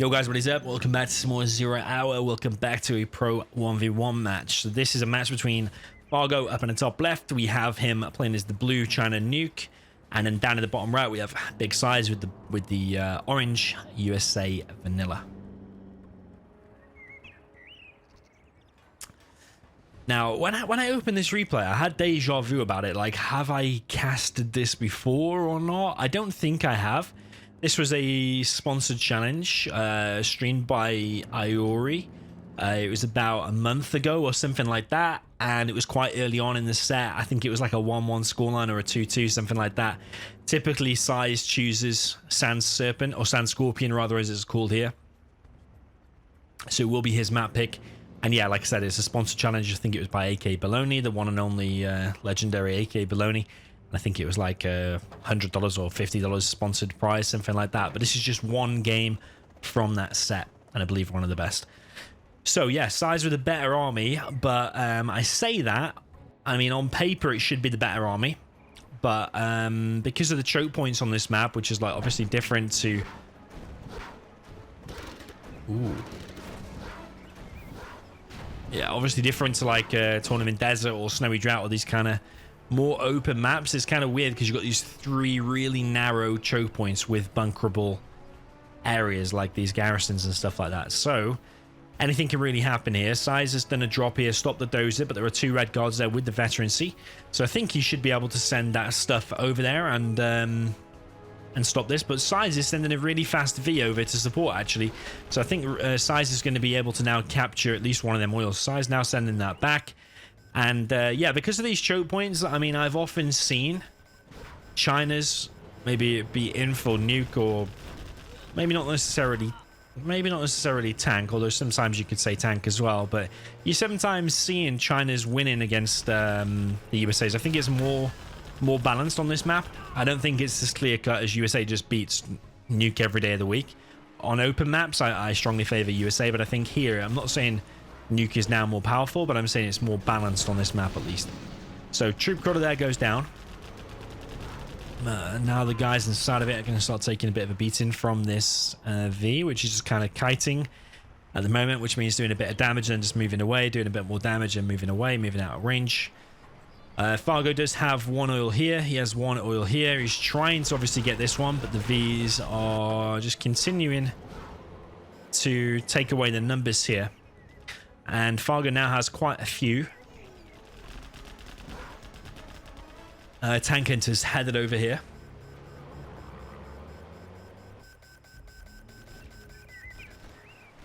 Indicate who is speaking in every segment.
Speaker 1: Yo guys, what is up? Welcome back to some more Zero Hour. Welcome back to a Pro 1v1 match. So this is a match between Fargo. Up in the top left, we have him playing as the blue China Nuke. And then down in the bottom right, we have Big Size with the orange USA Vanilla. Now, when I opened this replay, I had deja vu about it. Like, have I casted this before or not? I don't think I have. This was a sponsored challenge streamed by Iori. It was about a month ago or something like that, and it was quite early on in the set. I think it was like a 1-1 scoreline or a 2-2, something like that. Typically, Size chooses Sand Serpent, or Sand Scorpion rather, as it's called here. So it will be his map pick. And yeah, like I said, it's a sponsored challenge. I think it was by AK Baloney, the one and only legendary AK Baloney. I think it was like $100 or $50 sponsored prize, something like that. But this is just one game from that set, and I believe one of the best. So yeah, Size with a better army, but I say that, I mean, on paper it should be the better army, but because of the choke points on this map, which is like obviously different to... Ooh. Yeah, obviously different to like Tournament Desert or Snowy Drought or these kind of more open maps. It's kind of weird because you've got these three really narrow choke points with bunkerable areas like these garrisons and stuff like that. So anything can really happen here. Size has done a drop here, stop the dozer, but there are two red guards there with the veterancy. So I think he should be able to send that stuff over there and stop this. But Size is sending a really fast V over to support, actually. So I think Size is going to be able to now capture at least one of them oils. Size now sending that back. And yeah, because of these choke points, I mean, I've often seen China's maybe be in for Nuke, or maybe not necessarily tank, although sometimes you could say tank as well. But you sometimes seeing China's winning against the USA's. I think it's more balanced on this map. I don't think it's as clear cut as USA just beats Nuke every day of the week. On open maps, I strongly favor USA, but I think here, I'm not saying Nuke is now more powerful, but I'm saying it's more balanced on this map at least. So Troop Crawler there goes down. Now the guys inside of it are going to start taking a bit of a beating from this V, which is just kind of kiting at the moment, which means doing a bit of damage and then just moving away, doing a bit more damage and moving away, moving out of range. Fargo does have one oil here. He has one oil here. He's trying to obviously get this one, but the Vs are just continuing to take away the numbers here. And Fargo now has quite a few tank hunters headed over here.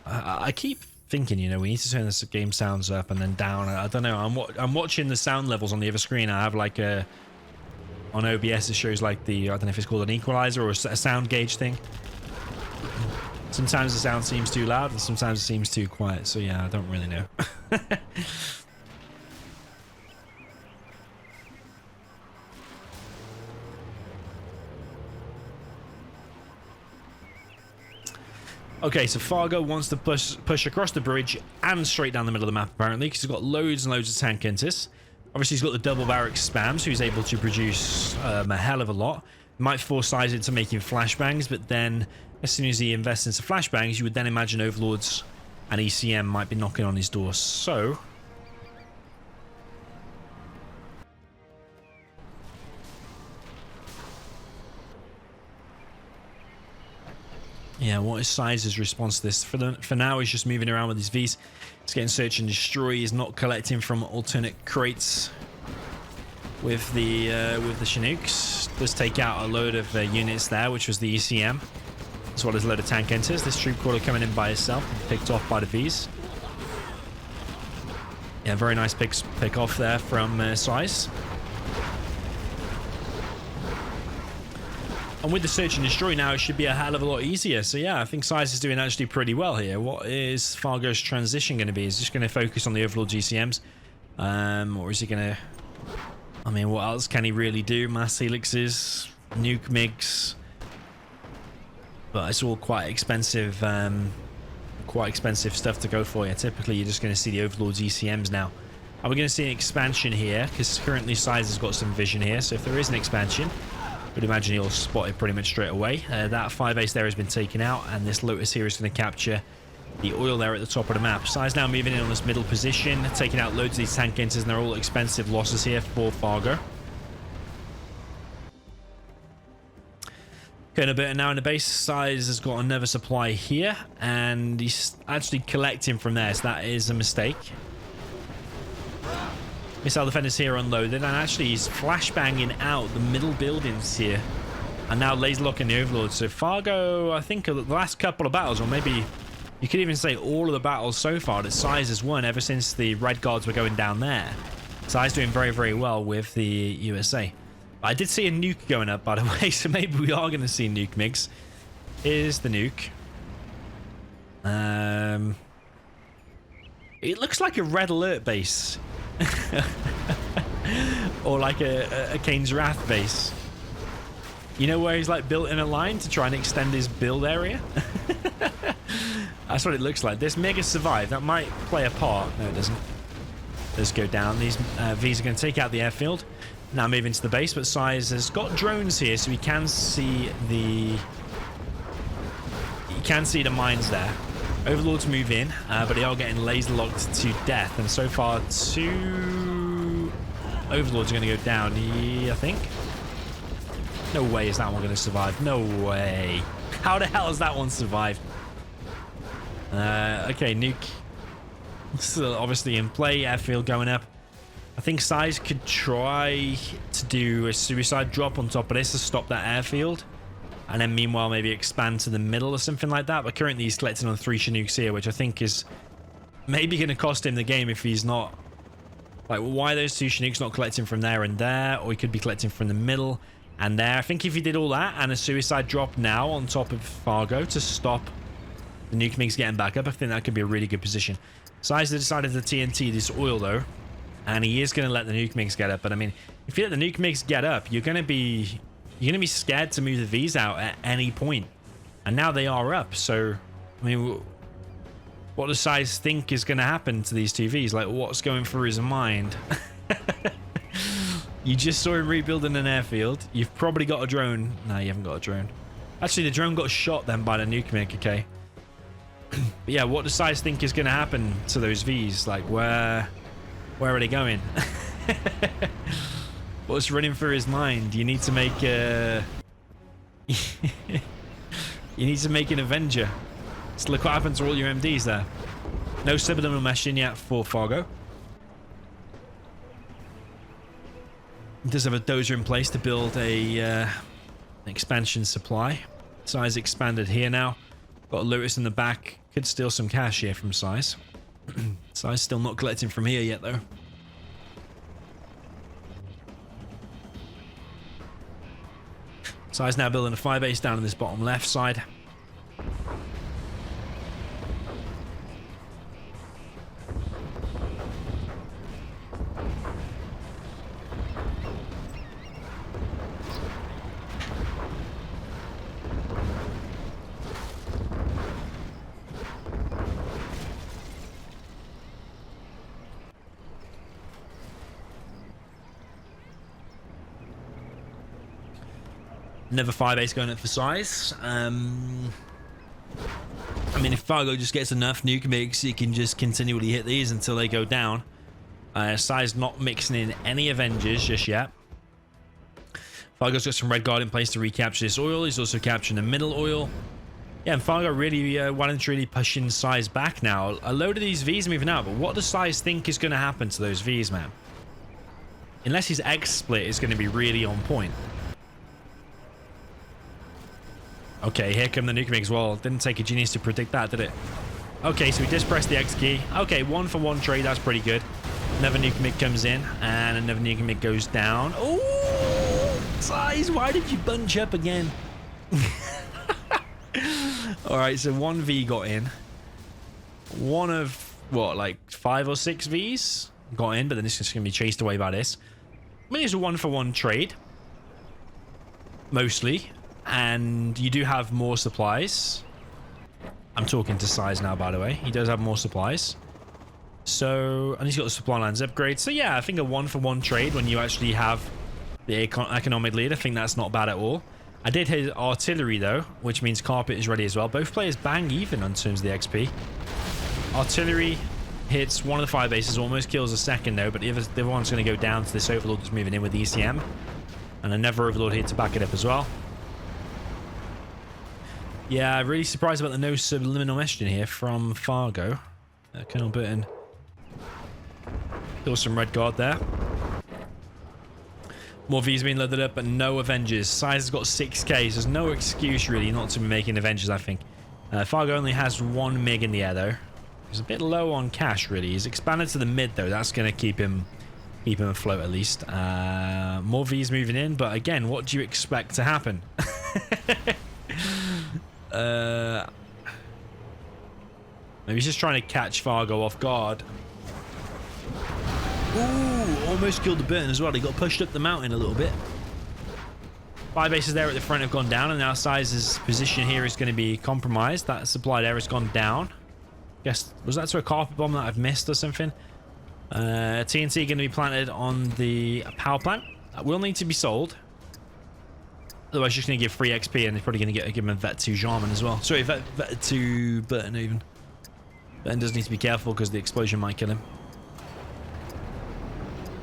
Speaker 1: I keep thinking, you know, we need to turn this game sounds up and then down. I don't know. I'm watching the sound levels on the other screen. I have like on OBS it shows like the, I don't know if it's called an equalizer or a sound gauge thing. Sometimes the sound seems too loud and sometimes it seems too quiet. So yeah, I don't really know. Okay, so Fargo wants to push across the bridge and straight down the middle of the map, apparently, because he's got loads and loads of tank hunters. Obviously, he's got the double barrack spam, so he's able to produce a hell of a lot. Might force Size into making flashbangs, but then as soon as he invests into flashbangs, you would then imagine Overlords and ECM might be knocking on his door. So yeah, what is Size's response to this? For now, he's just moving around with his Vs. He's getting search and destroy. He's not collecting from alternate crates with the Chinooks. Does take out a load of units there, which was the ECM, as well as a load of tank enters. This Troop Crawler coming in by itself, picked off by the Vs. Yeah, very nice pick off there from Size. And with the search and destroy now, it should be a hell of a lot easier. So yeah, I think Size is doing actually pretty well here. What is Fargo's transition going to be? Is he just going to focus on the Overlord GCMs? Or is he going to... I mean, what else can he really do? Mass Helixes, Nuke Migs. But it's all quite expensive stuff to go for. Yeah, typically you're just going to see the Overlord's ECMs now. Are we going to see an expansion here? Because currently Size has got some vision here. So if there is an expansion, Would imagine he'll spot it pretty much straight away. That 5 ace there has been taken out, and this Lotus here is going to capture the oil there at the top of the map. Size now moving in on this middle position, taking out loads of these tank enters, and they're all expensive losses here for Fargo. Going a bit now in the base. Size has got another supply here, and he's actually collecting from there, so that is a mistake. Missile defenders here unloaded, and actually he's flashbanging out the middle buildings here, and now laser locking the Overlord. So Fargo, I think the last couple of battles, or maybe you could even say all of the battles so far that Size has won ever since the Red Guards were going down there. Size doing very, very well with the USA. I did see a nuke going up, by the way, so maybe we are going to see Nuke Migs. Here's the nuke. It looks like a Red Alert base. Or like a Kane's Wrath base. You know where he's like built in a line to try and extend his build area? That's what it looks like. This Mig has survived. That might play a part. No, it doesn't. Let's go down. These Vs are going to take out the airfield. Now move into the base, but Size has got drones here, so he can see the mines there. Overlords move in, but they are getting laser locked to death, and so far 2 Overlords are going to go down, I think. No way is that one going to survive. No way. How the hell has that one survived? Okay, nuke still obviously in play. Airfield going up. I think Size could try to do a suicide drop on top of this to stop that airfield, and then meanwhile maybe expand to the middle or something like that. But currently he's collecting on 3 Chinooks here, which I think is maybe going to cost him the game if he's not... Like, why are those 2 Chinooks not collecting from there and there? Or he could be collecting from the middle and there. I think if he did all that and a suicide drop now on top of Fargo to stop the Nuke Migs getting back up, I think that could be a really good position. Size has decided to TNT this oil though, and he is going to let the Nuke Migs get up. But I mean, if you let the Nuke Migs get up, you're going to be scared to move the Vs out at any point. And now they are up. So, I mean, what does Size think is going to happen to these 2 Vs? Like, what's going through his mind? You just saw him rebuilding an airfield. You've probably got a drone. No, you haven't got a drone. Actually, the drone got shot then by the Nuke Mig. Okay. But yeah, what does Size think is going to happen to those Vs? Like, where are they going? What's running through his mind? You need to make a... you need to make an Avenger. So look what happened to all your MDs there. No subliminal meshing yet for Fargo. He does have a dozer in place to build an expansion supply. Size expanded here now. Got a Lotus in the back. Could steal some cash here from Size. Size still not collecting from here yet though. Size now building a 5 base down on this bottom left side. Another 5 ace going up for Size. I mean, if Fargo just gets enough Nuke Migs, he can just continually hit these until they go down. Size not mixing in any Avengers just yet. Fargo's got some Red Guard in place to recapture this oil. He's also capturing the middle oil. Yeah, and Fargo really really pushing Size back now. A load of these Vs moving out, but what does Size think is going to happen to those Vs, man? Unless his X split is going to be really on point. Okay, here come the Nuke Migs. Well, didn't take a genius to predict that, did it? Okay, so we just pressed the X key. Okay, 1-for-1 trade. That's pretty good. Another Nuke Mig comes in, and another Nuke Mig goes down. Oh, Size, why did you bunch up again? All right, so 1 V got in. One of, what, like 5 or 6 Vs got in, but then it's just going to be chased away by this. I mean, it's a 1-for-1 trade. Mostly. And you do have more supplies. I'm talking to Size now, by the way. He does have more supplies. So, and he's got the supply lines upgrade. So yeah, I think a 1-for-1 trade when you actually have the economic lead. I think that's not bad at all. I did hit artillery though, which means carpet is ready as well. Both players bang even on terms of the XP. Artillery hits one of the fire bases, almost kills a second though, but the other one's going to go down to this overlord that's moving in with ECM. And another overlord here to back it up as well. Yeah, really surprised about the no subliminal messaging here from Fargo. Colonel Burton. Still some red guard there. More V's being loaded up, but no Avengers. Size has got 6k, so there's no excuse really not to be making Avengers, I think. Fargo only has 1 MiG in the air though. He's a bit low on cash really. He's expanded to the mid though. That's going to keep him afloat at least. More V's moving in, but again, what do you expect to happen? Maybe he's just trying to catch Fargo off guard. Ooh, almost killed the Burton as well. He got pushed up the mountain a little bit. Fire bases there at the front have gone down, and now Size's position here is going to be compromised. That supply there has gone down. Guess, was that to a carpet bomb that I've missed or something? TNT going to be planted on the power plant. That will need to be sold. Otherwise, just going to give free XP, and they're probably going to give him a Vet 2 Jarman as well. Sorry, Vet 2 Burton even. Burton does need to be careful because the explosion might kill him.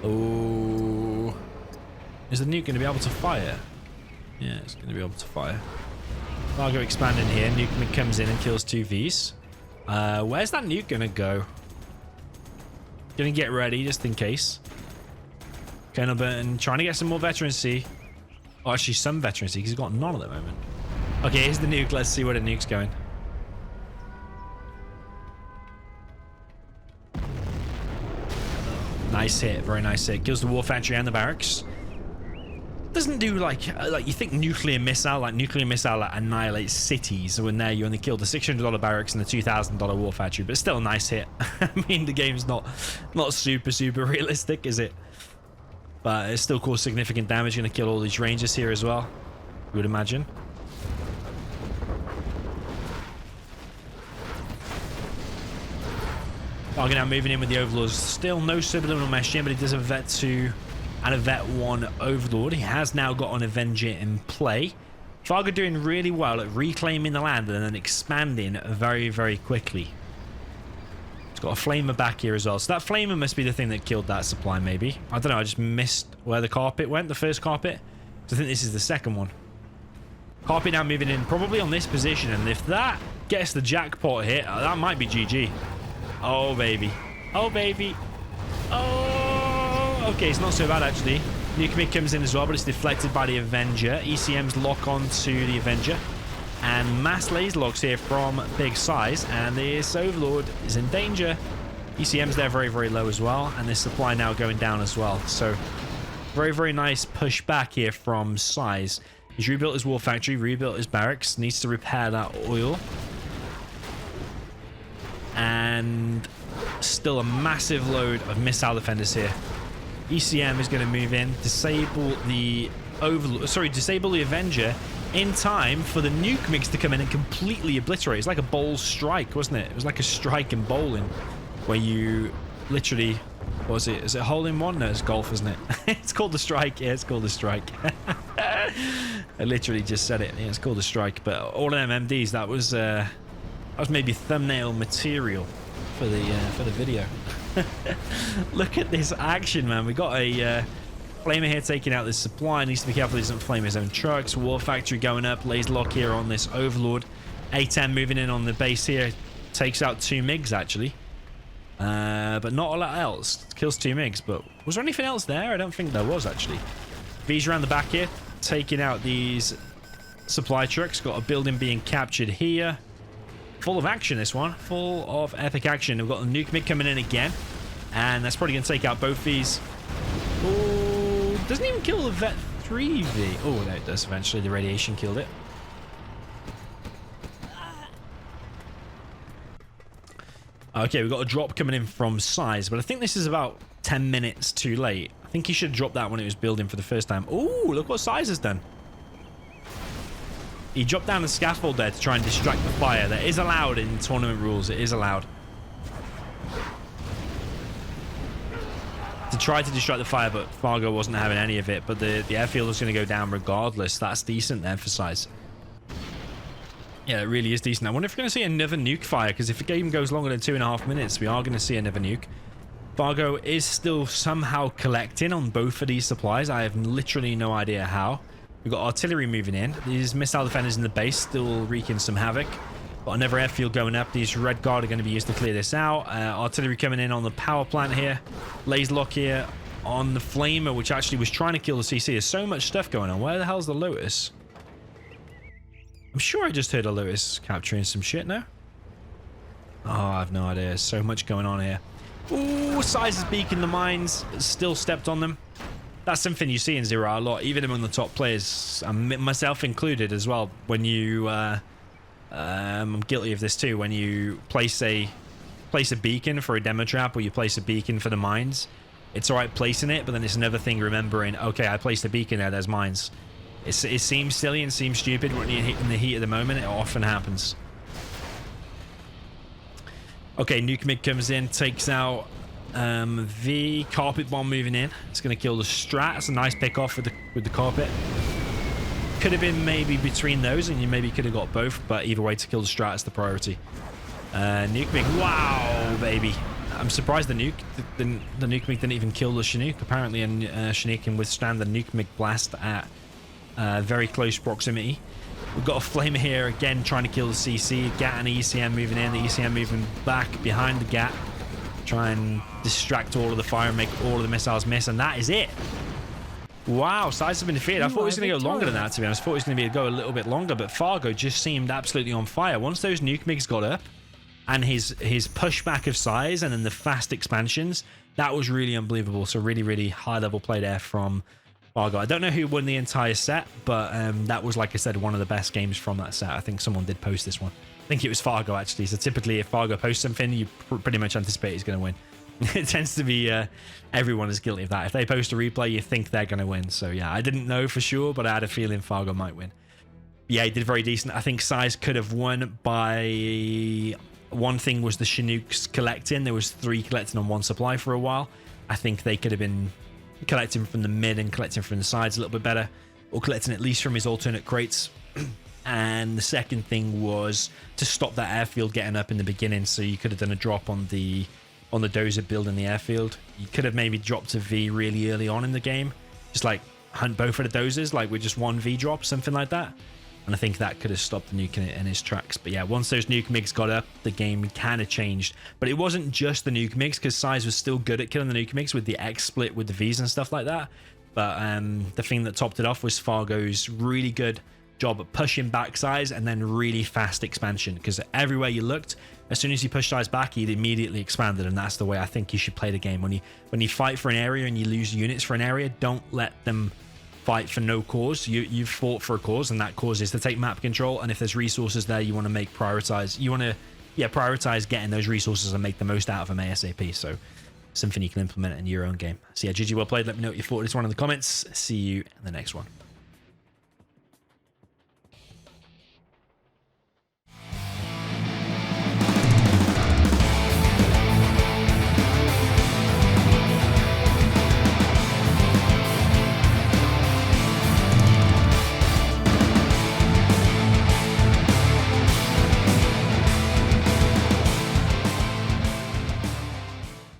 Speaker 1: Oh. Is the nuke going to be able to fire? Yeah, it's going to be able to fire. Fargo expanding here. Nuke Mig comes in and kills 2 Vs. Where's that nuke going to go? Going to get ready just in case. Colonel Burton trying to get some more veterancy. Oh, actually some veterancy because he's got none at the moment. Okay, here's the nuke. Let's see where the nuke's going. Nice hit, very nice hit. Kills the war factory and the barracks. Doesn't do like you think nuclear missile that annihilates cities. When there you only killed the $600 barracks and the $2,000 war factory, but still a nice hit. I mean, the game's not super realistic, is it? But it still caused significant damage. Going to kill all these rangers here as well, you would imagine. Fargo now moving in with the Overlords. Still no subliminal meshing, but he does have a Vet 2 and a Vet 1 Overlord. He has now got an Avenger in play. Fargo doing really well at reclaiming the land and then expanding very quickly. He's got a Flamer back here as well. So that Flamer must be the thing that killed that supply, maybe. I don't know, I just missed where the carpet went, the first carpet. So I think this is the second one. Carpet now moving in, probably on this position. And if that gets the jackpot hit, that might be GG. Oh, baby. Oh, baby. Oh, okay, it's not so bad, actually. Nuke Mig comes in as well, but it's deflected by the Avenger. ECM's lock on to the Avenger. And mass laser locks here from Big Size. And this Overlord is in danger. ECM's there very low as well. And this supply now going down as well. So, very nice push back here from Size. He's rebuilt his war factory, rebuilt his barracks. Needs to repair that oil. And still a massive load of missile defenders here. ECM is going to move in, disable the Avenger in time for the Nuke Mix to come in and completely obliterate. It's like a bowl strike, wasn't it? It was like a strike in bowling where you literally, what was it? Is it hole in one? No, it's golf, isn't it? It's called the strike. Yeah, it's called the strike. I literally just said it. Yeah, it's called the strike. But all of them MDs, that was maybe thumbnail material for the video. Look at this action, man. We got a Flamer here taking out this supply. Needs to be careful he doesn't flame his own trucks. War factory going up. Laser lock here on this Overlord. A10 moving in on the base here. Takes out 2 MiGs actually. But not a lot else. Kills 2 MiGs, but was there anything else there? I don't think there was actually. V's around the back here. Taking out these supply trucks. Got a building being captured here. Full of action, this one. Full of epic action. We've got the Nuke Mig coming in again. And that's probably going to take out both these. Oh, doesn't even kill the Vet 3V. Oh, no, it does eventually. The radiation killed it. Okay, we've got a drop coming in from Size, but I think this is about 10 minutes too late. I think he should have dropped that when it was building for the first time. Oh, look what Size has done. He dropped down the scaffold there to try and distract the fire. That is allowed in tournament rules. It is allowed. To tried to distract the fire, but Fargo wasn't having any of it. But the airfield is going to go down regardless. That's decent there for size. Yeah, it really is decent. I wonder if we're going to see another nuke fire, because if the game goes longer than 2.5 minutes, we are going to see another nuke. Fargo is still somehow collecting on both of these supplies. I have literally no idea how. We've got artillery moving in. These missile defenders in the base still wreaking some havoc. Got another airfield going up. These red guard are going to be used to clear this out. Artillery coming in on the power plant here. Laser lock here on the flamer, which actually was trying to kill the CC. There's so much stuff going on. Where the hell's the Lotus? I'm sure I just heard a Lotus capturing some shit now. Oh, I have no idea. There's so much going on here. Ooh, Size's beacon the mines. Still stepped on them. That's something you see in Zero a lot, even among the top players, myself included as well. When you, I'm guilty of this too. When you place a beacon for a demo trap, or you place a beacon for the mines, it's all right placing it, but then it's another thing remembering. Okay, I placed a beacon there. There's mines. It seems silly and seems stupid when you're in the heat of the moment. It often happens. Okay, Nuke Mig comes in, takes out the carpet bomb moving in. It's going to kill the strat. It's a nice pick off with the carpet. Could have been maybe between those, and you maybe could have got both, but either way, to kill the strat is the priority. Nuke Mig, wow, baby. I'm surprised the Nuke Mig didn't even kill the Chinook. Apparently, a Chinook can withstand the Nuke Mig blast at very close proximity. We've got a flamer here again trying to kill the CC. GAT and ECM moving in. The ECM moving back behind the GAT. Try and distract all of the fire and make all of the missiles miss. And that is it. Wow, Size has been defeated. I thought it was going to go longer than that, to be honest. I thought it was going to go a little bit longer. But Fargo just seemed absolutely on fire. Once those Nuke Migs got up and his pushback of Size and then the fast expansions, that was really unbelievable. So really, really high level play there from Fargo. I don't know who won the entire set, but that was, like I said, one of the best games from that set. I think someone did post this one. I think it was Fargo, actually. So typically, if Fargo posts something, you pretty much anticipate he's going to win. It tends to be everyone is guilty of that. If they post a replay, you think they're going to win. So yeah, I didn't know for sure, but I had a feeling Fargo might win. Yeah, he did very decent. I think Size could have won by... One thing was the Chinooks collecting. There was 3 collecting on one supply for a while. I think they could have been collecting from the mid and collecting from the sides a little bit better, or collecting at least from his alternate crates. And the second thing was to stop that airfield getting up in the beginning, so you could have done a drop on the dozer building the airfield. You could have maybe dropped a V really early on in the game, just like hunt both of the dozers, like with just one V drop, something like that. And I think that could have stopped the nuke in his tracks. But yeah, once those Nuke Migs got up, the game kind of changed. But it wasn't just the Nuke Migs, because Size was still good at killing the Nuke Migs with the X split with the Vs and stuff like that. But the thing that topped it off was Fargo's really good job at pushing back Size and then really fast expansion. Because everywhere you looked, as soon as you pushed Size back, he'd immediately expanded. And that's the way I think you should play the game. When you fight for an area and you lose units for an area, don't let them fight for no cause. You've fought for a cause, and that cause is to take map control. And if there's resources there, you want to prioritize getting those resources and make the most out of them ASAP. So something you can implement in your own game. So yeah, GG, well played. Let me know what you thought of this one in the comments. See you in the next one.